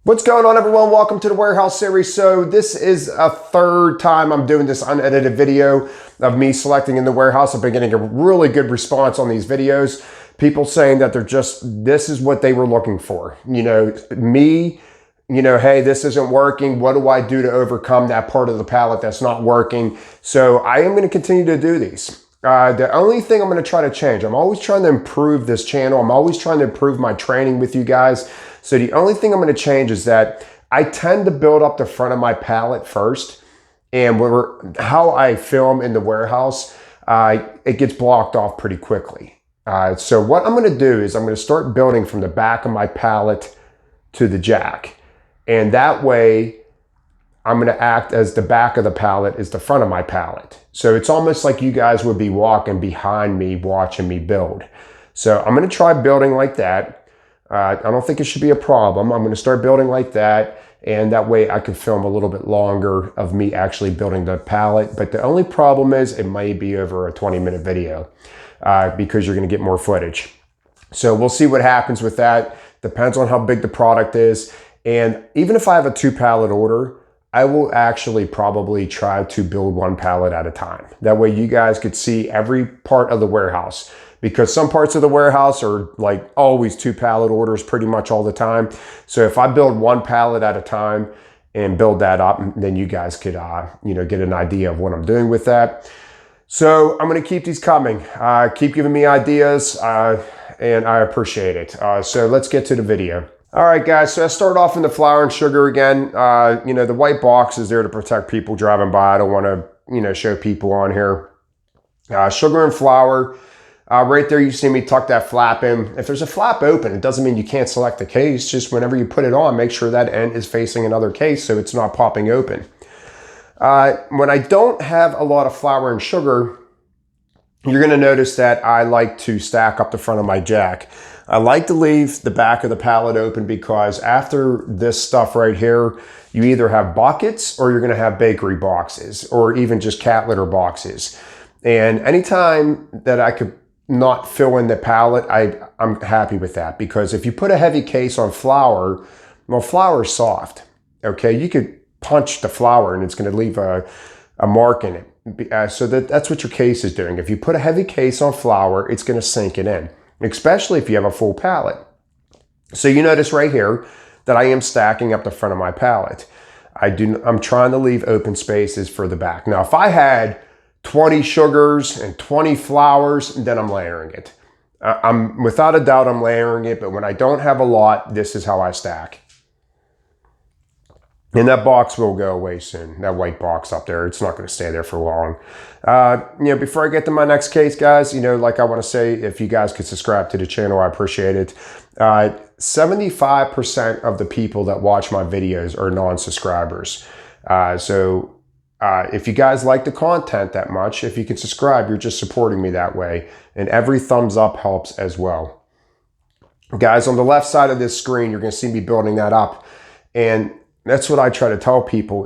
What's going on, everyone? Welcome to the Warehouse Series. So this is a third time I'm doing this unedited video of me selecting in the warehouse. I've been getting a really good response on these videos. People saying that this is what they were looking for. Hey, this isn't working. What do I do to overcome that part of the pallet that's not working? So I am going to continue to do these. The only thing I'm going to try to change, I'm always trying to improve this channel. I'm always trying to improve my training with you guys. So the only thing I'm going to change is that I tend to build up the front of my pallet first. And how I film in the warehouse, it gets blocked off pretty quickly. So what I'm going to do is I'm going to start building from the back of my pallet to the jack. And that way, I'm going to act as the back of the pallet is the front of my pallet. So it's almost like you guys would be walking behind me, watching me build. So I'm going to try building like that. I don't think it should be a problem. I'm going to start building like that. And that way I can film a little bit longer of me actually building the pallet. But the only problem is it may be over a 20-minute video because you're going to get more footage. So we'll see what happens with that. Depends on how big the product is. And even if I have a 2-pallet order, I will actually probably try to build 1 pallet at a time. That way you guys could see every part of the warehouse, because some parts of the warehouse are like always 2-pallet orders pretty much all the time. So if I build 1 pallet at a time and build that up, then you guys could get an idea of what I'm doing with that. So I'm going to keep these coming. Keep giving me ideas and I appreciate it. So let's get to the video. All right, guys, so I start off in the flour and sugar again. The white box is there to protect people driving by. I don't want to, show people on here. Sugar and flour. Right there, you see me tuck that flap in. If there's a flap open, it doesn't mean you can't select the case. Just whenever you put it on, make sure that end is facing another case so it's not popping open. When I don't have a lot of flour and sugar, you're going to notice that I like to stack up the front of my jack. I like to leave the back of the pallet open because after this stuff right here, you either have buckets or you're going to have bakery boxes or even just cat litter boxes. And anytime that I could not fill in the pallet, I'm happy with that, because if you put a heavy case on flour, well, flour is soft. Okay, you could punch the flour and it's going to leave a mark in it. So that's what your case is doing. If you put a heavy case on flour, it's going to sink it in, especially if you have a full pallet. So you notice right here that I am stacking up the front of my pallet. I'm trying to leave open spaces for the back. Now, if I had 20 sugars and 20 flours, then I'm layering it. Without a doubt, I'm layering it, but when I don't have a lot, this is how I stack. And that box will go away soon. That white box up there, it's not going to stay there for long. Before I get to my next case, guys, like I want to say, if you guys could subscribe to the channel, I appreciate it. 75% of the people that watch my videos are non-subscribers. If you guys like the content that much, if you can subscribe, you're just supporting me that way. And every thumbs up helps as well. Guys, on the left side of this screen, you're going to see me building that up. And that's what I try to tell people.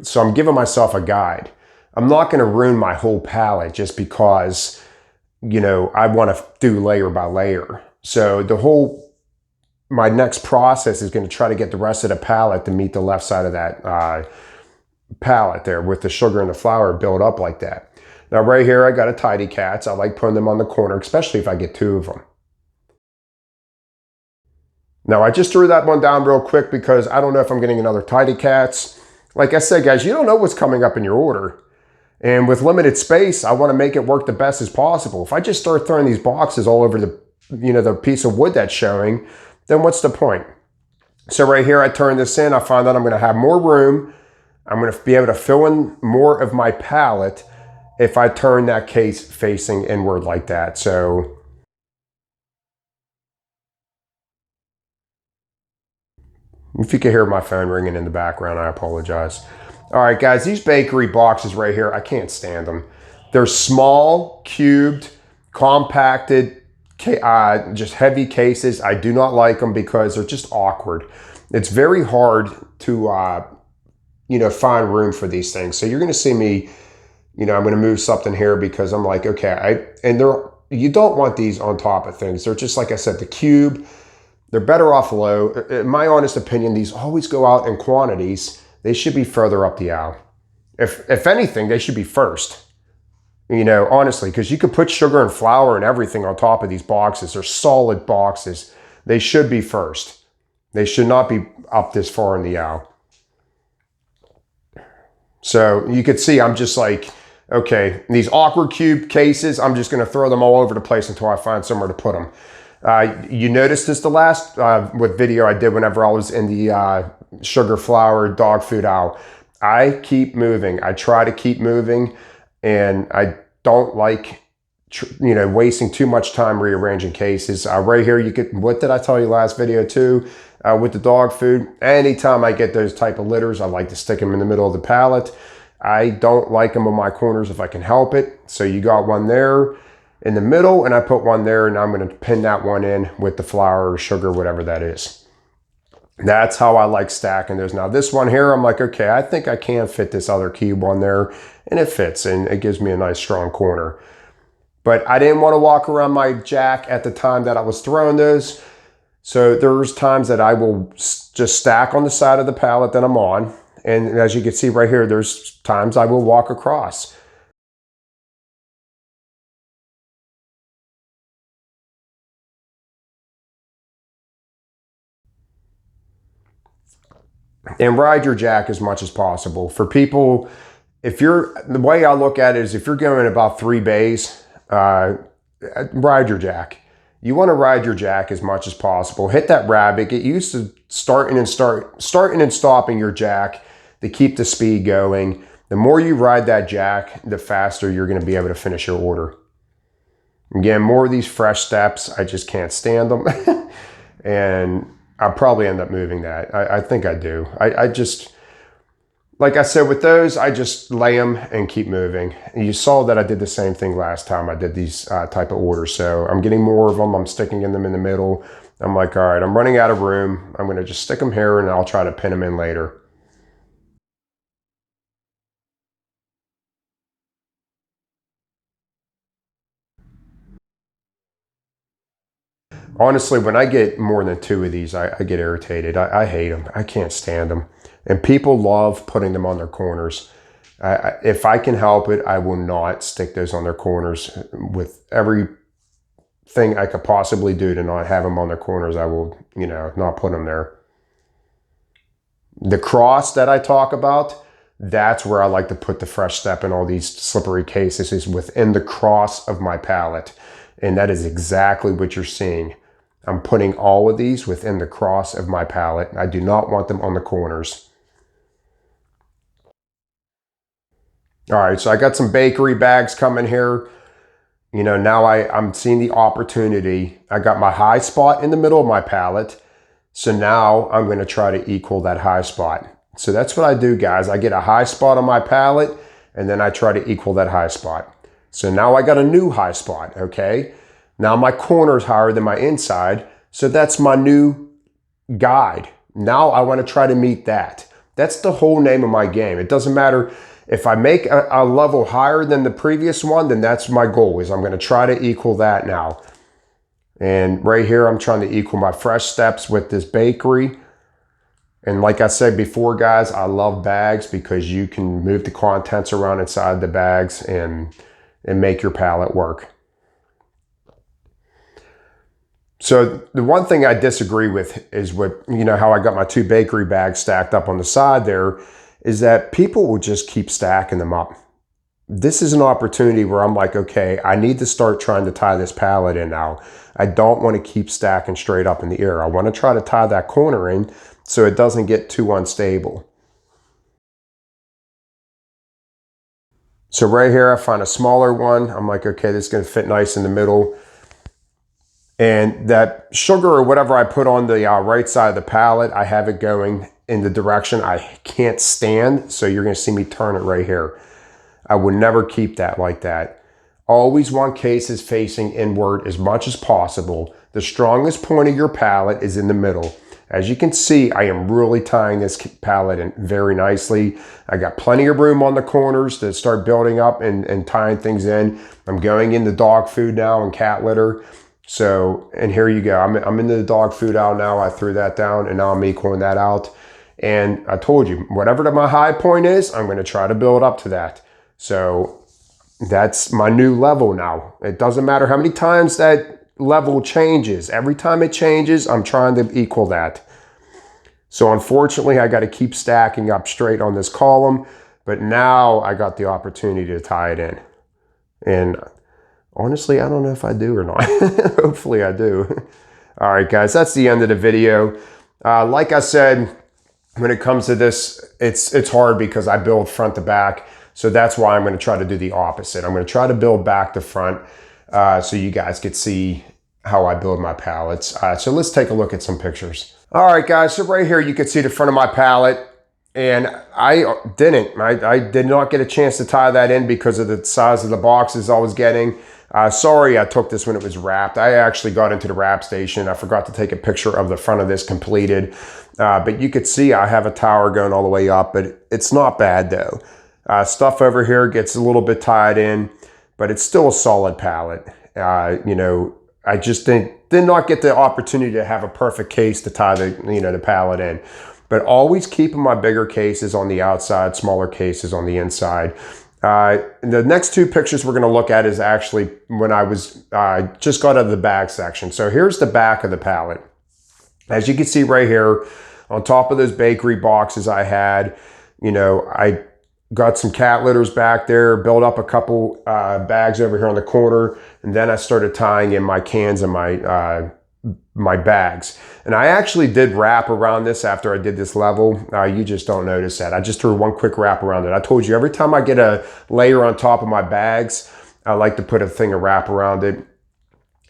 So I'm giving myself a guide. I'm not going to ruin my whole palette just because, I want to do layer by layer. So my next process is going to try to get the rest of the palette to meet the left side of that palette there with the sugar and the flour built up like that. Now right here, I got a tidy cats. I like putting them on the corner, especially if I get 2 of them. Now I just threw that one down real quick because I don't know if I'm getting another tidy cats. Like I said, guys, you don't know what's coming up in your order. And with limited space, I want to make it work the best as possible. If I just start throwing these boxes all over the piece of wood that's showing, then what's the point? So right here, I turn this in. I find that I'm going to have more room. I'm going to be able to fill in more of my pallet if I turn that case facing inward like that. So if you can hear my phone ringing in the background, I apologize. All right, guys, these bakery boxes right here, I can't stand them. They're small, cubed, compacted, just heavy cases. I do not like them because they're just awkward. It's very hard to find room for these things. So you're going to see me, I'm going to move something here because I'm like, okay, you don't want these on top of things. They're just, like I said, the cube They're better off low. In my honest opinion, these always go out in quantities. They should be further up the aisle. If anything, they should be first. You know, honestly, because you could put sugar and flour and everything on top of these boxes. They're solid boxes. They should be first. They should not be up this far in the aisle. So you could see I'm just like, okay, these awkward cube cases, I'm just going to throw them all over the place until I find somewhere to put them. You noticed this the last with video I did whenever I was in the sugar, flour, dog food aisle. I keep moving. I try to keep moving, and I don't like, you know, wasting too much time rearranging cases. Right here, you could, what did I tell you last video too? With the dog food, anytime I get those type of litters, I like to stick them in the middle of the pallet. I don't like them on my corners if I can help it. So you got one there in the middle, and I put one there, and I'm going to pin that one in with the flour or sugar, whatever that is. That's how I like stacking those. Now this one here, I'm like, okay, I think I can fit this other cube on there, and it fits, and it gives me a nice strong corner. But I didn't want to walk around my jack at the time that I was throwing those. So there's times that I will just stack on the side of the pallet that I'm on. And as you can see right here, there's times I will walk across. And ride your jack as much as possible. For people, the way I look at it is if you're going about 3 bays, ride your jack. You want to ride your jack as much as possible. Hit that rabbit. Get used to starting and stopping your jack to keep the speed going. The more you ride that jack, the faster you're going to be able to finish your order. Again, more of these fresh steps, I just can't stand them. And I'll probably end up moving that. I think I do. I just, like I said, with those, I just lay them and keep moving. And you saw that I did the same thing last time I did these type of orders. So I'm getting more of them. I'm sticking them in the middle. I'm like, all right, I'm running out of room. I'm going to just stick them here, and I'll try to pin them in later. Honestly, when I get more than 2 of these, I get irritated. I hate them. I can't stand them. And people love putting them on their corners. If I can help it, I will not stick those on their corners. With everything I could possibly do to not have them on their corners, I will, you know, not put them there. The cross that I talk about, that's where I like to put the fresh step in all these slippery cases, is within the cross of my pallet. And that is exactly what you're seeing. I'm putting all of these within the cross of my pallet. I do not want them on the corners. All right, so I got some bakery bags coming here. You know, now I'm seeing the opportunity. I got my high spot in the middle of my pallet. So now I'm going to try to equal that high spot. So that's what I do, guys. I get a high spot on my pallet, and then I try to equal that high spot. So now I got a new high spot, okay? Now my corner is higher than my inside, so that's my new guide. Now I want to try to meet that. That's the whole name of my game. It doesn't matter if I make a level higher than the previous one, then that's my goal, is I'm going to try to equal that now. And right here, I'm trying to equal my fresh steps with this bakery. And like I said before, guys, I love bags because you can move the contents around inside the bags and make your pallet work. So the one thing I disagree with is what, you know, how I got my 2 bakery bags stacked up on the side there, is that people will just keep stacking them up. This is an opportunity where I'm like, okay, I need to start trying to tie this pallet in now. I don't want to keep stacking straight up in the air. I want to try to tie that corner in so it doesn't get too unstable. So right here, I find a smaller one. I'm like, okay, this is going to fit nice in the middle. And that sugar or whatever I put on the right side of the pallet, I have it going in the direction I can't stand. So you're going to see me turn it right here. I would never keep that like that. Always want cases facing inward as much as possible. The strongest point of your pallet is in the middle. As you can see, I am really tying this pallet in very nicely. I got plenty of room on the corners to start building up and tying things in. I'm going into dog food now and cat litter. So, and here you go. I'm into the dog food aisle now. I threw that down and now I'm equaling that out. And I told you, whatever my high point is, I'm going to try to build up to that. So that's my new level now. It doesn't matter how many times that level changes. Every time it changes, I'm trying to equal that. So unfortunately, I got to keep stacking up straight on this column, but now I got the opportunity to tie it in. And honestly, I don't know if I do or not. Hopefully I do. All right, guys, that's the end of the video. Like I said, when it comes to this, it's hard because I build front to back. So that's why I'm going to try to do the opposite. I'm going to try to build back to front so you guys could see how I build my pallets. So let's take a look at some pictures. All right, guys, so right here you can see the front of my pallet. And I did not get a chance to tie that in because of the size of the boxes I was getting. Sorry I took this when it was wrapped. I actually got into the wrap station. I forgot to take a picture of the front of this completed. But you could see I have a tower going all the way up, but it's not bad though. Stuff over here gets a little bit tied in, but it's still a solid pallet. You know, I just did not get the opportunity to have a perfect case to tie the pallet in. But always keeping my bigger cases on the outside, smaller cases on the inside. The next two pictures we're going to look at is actually when I was just got out of the bag section. So here's the back of the pallet. As you can see right here, on top of those bakery boxes I had, you know, I got some cat litters back there, built up a couple bags over here on the corner, and then I started tying in my cans and my bags. And I actually did wrap around this after I did this level. You just don't notice that. I just threw one quick wrap around it. I told you every time I get a layer on top of my bags, I like to put a thing of wrap around it.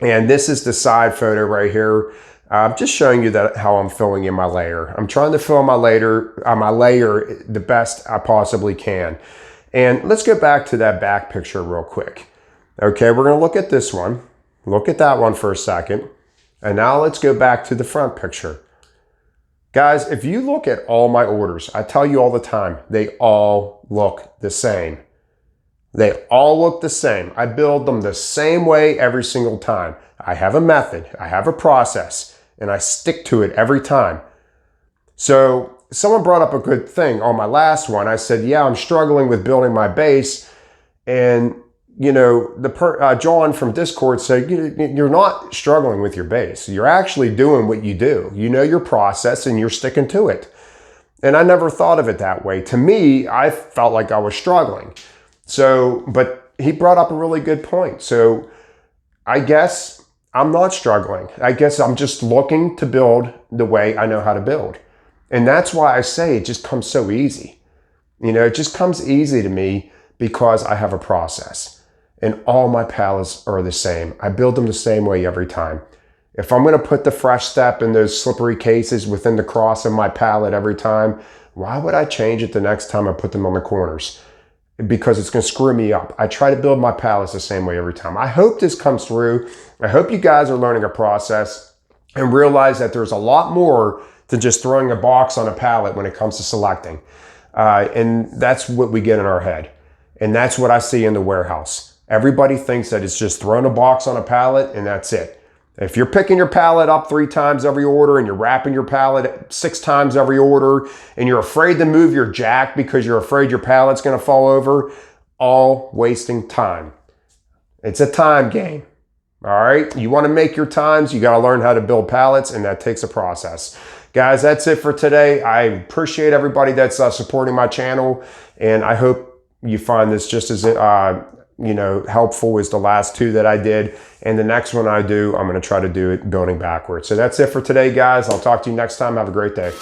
And this is the side photo right here. I'm just showing you how I'm filling in my layer. I'm trying to fill my layer the best I possibly can. And let's go back to that back picture real quick. Okay, we're gonna look at this one. Look at that one for a second. And now let's go back to the front picture. Guys, if you look at all my orders, I tell you all the time, they all look the same. They all look the same. I build them the same way every single time. I have a method, I have a process, and I stick to it every time. So someone brought up a good thing on my last one. I said, yeah, I'm struggling with building my base. And you know, John from Discord said, you're not struggling with your base. You're actually doing what you do. You know your process and you're sticking to it. And I never thought of it that way. To me, I felt like I was struggling. So, but he brought up a really good point. So I guess I'm not struggling. I guess I'm just looking to build the way I know how to build. And that's why I say it just comes so easy. You know, it just comes easy to me because I have a process. And all my pallets are the same. I build them the same way every time. If I'm gonna put the fresh step in those slippery cases within the cross of my pallet every time, why would I change it the next time I put them on the corners? Because it's gonna screw me up. I try to build my pallets the same way every time. I hope this comes through. I hope you guys are learning a process and realize that there's a lot more than just throwing a box on a pallet when it comes to selecting. And that's what we get in our head. And that's what I see in the warehouse. Everybody thinks that it's just throwing a box on a pallet and that's it. If you're picking your pallet up 3 times every order and you're wrapping your pallet 6 times every order and you're afraid to move your jack because you're afraid your pallet's gonna fall over, all wasting time. It's a time game, all right? You wanna make your times, you gotta learn how to build pallets, and that takes a process. Guys, that's it for today. I appreciate everybody that's supporting my channel, and I hope you find this just as helpful as the last 2 that I did. And the next one I do, I'm gonna try to do it building backwards. So that's it for today, guys. I'll talk to you next time. Have a great day.